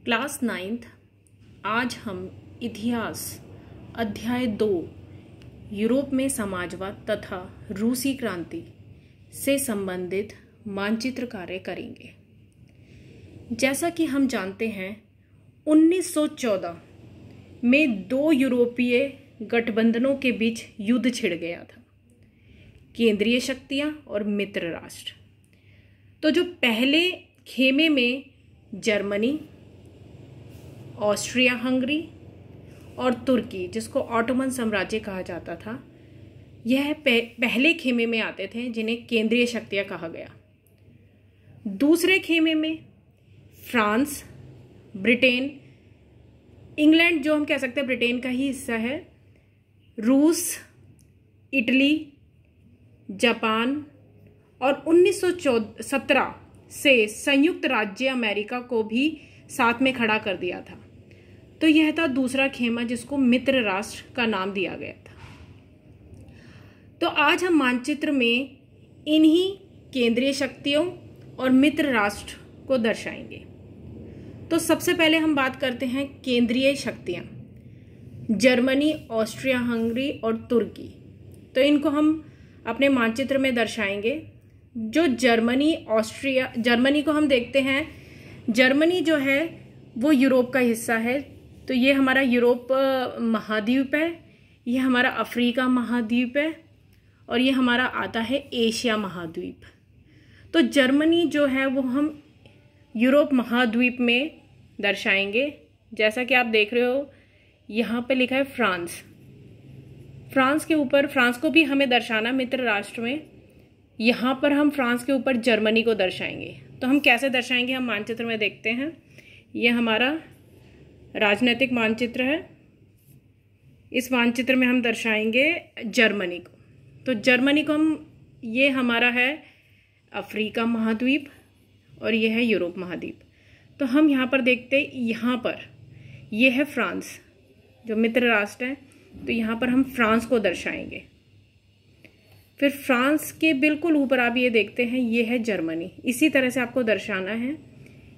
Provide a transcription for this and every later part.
Class 9th। आज हम इतिहास अध्याय 2 यूरोप में समाजवाद तथा रूसी क्रांति से संबंधित मानचित्र कार्य करेंगे। जैसा कि हम जानते हैं 1914 में दो यूरोपीय गठबंधनों के बीच युद्ध छिड़ गया था, केंद्रीय शक्तियां और मित्र राष्ट्र। तो जो पहले खेमे में जर्मनी, ऑस्ट्रिया हंगरी और तुर्की, जिसको ऑटोमन साम्राज्य कहा जाता था, यह पहले खेमे में आते थे, जिन्हें केंद्रीय शक्तियां कहा गया। दूसरे खेमे में फ्रांस, ब्रिटेन, इंग्लैंड, जो हम कह सकते हैं ब्रिटेन का ही हिस्सा है, रूस, इटली, जापान और 1917 से संयुक्त राज्य अमेरिका को भी साथ में खड़ा कर दिया था। तो यह था दूसरा खेमा, जिसको मित्र राष्ट्र का नाम दिया गया था। तो आज हम मानचित्र में इन्हीं केंद्रीय शक्तियों और मित्र राष्ट्र को दर्शाएंगे। तो सबसे पहले हम बात करते हैं केंद्रीय शक्तियां, जर्मनी, ऑस्ट्रिया हंगरी और तुर्की। तो इनको हम अपने मानचित्र में दर्शाएंगे। जो जर्मनी को हम देखते हैं, जर्मनी जो है वो यूरोप का हिस्सा है। तो ये हमारा यूरोप महाद्वीप है, ये हमारा अफ्रीका महाद्वीप है और ये हमारा आता है एशिया महाद्वीप। तो जर्मनी जो है वो हम यूरोप महाद्वीप में दर्शाएंगे। जैसा कि आप देख रहे हो, यहाँ पे लिखा है फ्रांस। फ्रांस के ऊपर, फ्रांस को भी हमें दर्शाना मित्र राष्ट्र में। यहाँ पर हम फ्रांस के ऊपर जर्मनी को दर्शाएंगे। तो हम कैसे दर्शाएंगे, हम मानचित्र में देखते हैं। ये हमारा राजनीतिक मानचित्र है। इस मानचित्र में हम दर्शाएंगे जर्मनी को। तो जर्मनी को ये हमारा है अफ्रीका महाद्वीप और ये है यूरोप महाद्वीप। तो हम यहाँ पर देखते, यहाँ पर ये है फ्रांस जो मित्र राष्ट्र है। तो यहाँ पर हम फ्रांस को दर्शाएंगे। फिर फ्रांस के बिल्कुल ऊपर आप ये देखते हैं, ये है जर्मनी। इसी तरह से आपको दर्शाना है।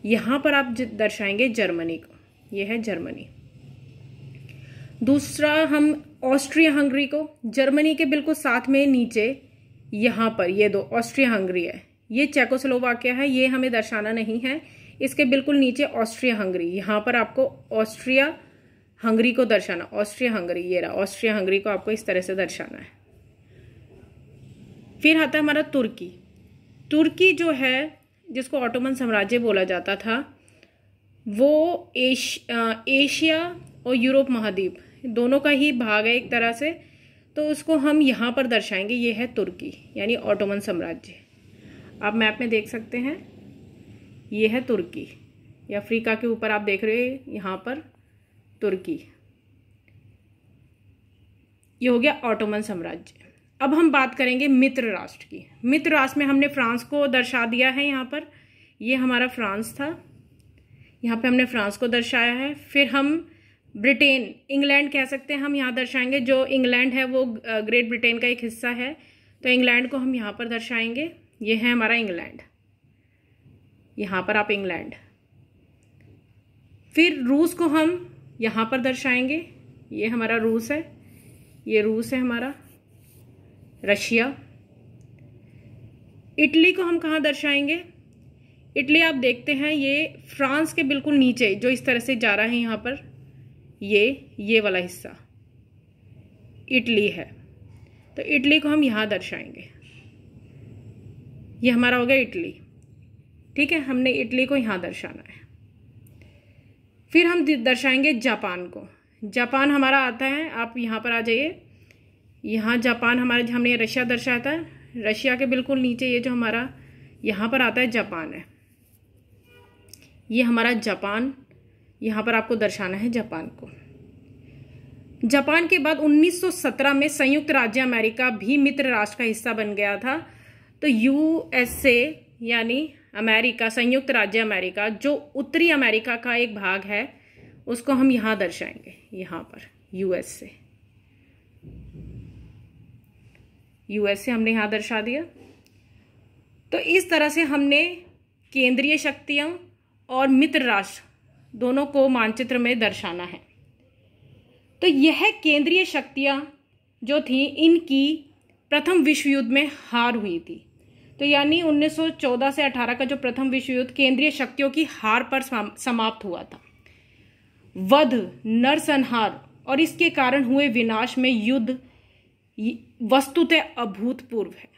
यहाँ पर आप दर्शाएंगे जर्मनी को, ये है जर्मनी। दूसरा हम ऑस्ट्रिया हंगरी को, जर्मनी के बिल्कुल साथ में नीचे यहाँ पर ये दो ऑस्ट्रिया हंगरी है, ये चेकोस्लोवाकिया है, ये हमें दर्शाना नहीं है। इसके बिल्कुल नीचे ऑस्ट्रिया हंगरी, यहाँ पर आपको ऑस्ट्रिया हंगरी को दर्शाना, ऑस्ट्रिया हंगरी, ये रहा ऑस्ट्रिया हंगरी को आपको इस तरह से दर्शाना है। फिर आता है हमारा तुर्की। तुर्की जो है, जिसको ऑटोमन साम्राज्य बोला जाता था, वो एशिया और यूरोप महाद्वीप दोनों का ही भाग है एक तरह से। तो उसको हम यहाँ पर दर्शाएंगे, ये है तुर्की यानी ऑटोमन साम्राज्य। आप मैप में देख सकते हैं, ये है तुर्की। ये अफ्रीका के ऊपर आप देख रहे हैं, यहाँ पर तुर्की। ये हो गया ऑटोमन साम्राज्य। अब हम बात करेंगे मित्र राष्ट्र की। मित्र राष्ट्र में हमने फ्रांस को दर्शा दिया है। यहाँ पर ये हमारा फ्रांस था, यहाँ पे हमने फ्रांस को दर्शाया है। फिर हम ब्रिटेन, इंग्लैंड कह सकते हैं, हम यहाँ दर्शाएंगे। जो इंग्लैंड है वो ग्रेट ब्रिटेन का एक हिस्सा है, तो इंग्लैंड को हम यहाँ पर दर्शाएंगे। ये है हमारा इंग्लैंड, यहाँ पर आप इंग्लैंड। फिर रूस को हम यहाँ पर दर्शाएंगे, ये हमारा रूस है, ये रूस है हमारा। रशिया। इटली को हम कहाँ दर्शाएंगे, इटली आप देखते हैं, ये फ्रांस के बिल्कुल नीचे जो इस तरह से जा रहा है, यहाँ पर ये वाला हिस्सा इटली है। तो इटली को हम यहाँ दर्शाएंगे, ये हमारा हो गया इटली। ठीक है, हमने इटली को यहाँ दर्शाना है। फिर हम दर्शाएंगे जापान को। जापान हमारा आता है, आप यहाँ पर आ जाइए। यहाँ जापान हमारे, हमने रशिया दर्शाया था, रशिया के बिल्कुल नीचे ये जो हमारा यहाँ पर आता है जापान है, ये हमारा जापान। यहाँ पर आपको दर्शाना है जापान को। जापान के बाद 1917 में संयुक्त राज्य अमेरिका भी मित्र राष्ट्र का हिस्सा बन गया था। तो यूएसए यानी अमेरिका, संयुक्त राज्य अमेरिका, जो उत्तरी अमेरिका का एक भाग है, उसको हम यहाँ दर्शाएंगे, यहाँ पर यूएसए हमने यहाँ दर्शा दिया। तो इस तरह से हमने केंद्रीय शक्तियां और मित्र राष्ट्र दोनों को मानचित्र में दर्शाना है। तो यह केंद्रीय शक्तियां जो थी, इनकी प्रथम विश्व युद्ध में हार हुई थी। तो यानी 1914 से 18 का जो प्रथम विश्व युद्ध केंद्रीय शक्तियों की हार पर समाप्त हुआ था। वध, नरसंहार और इसके कारण हुए विनाश में युद्ध वस्तुतः अभूतपूर्व है।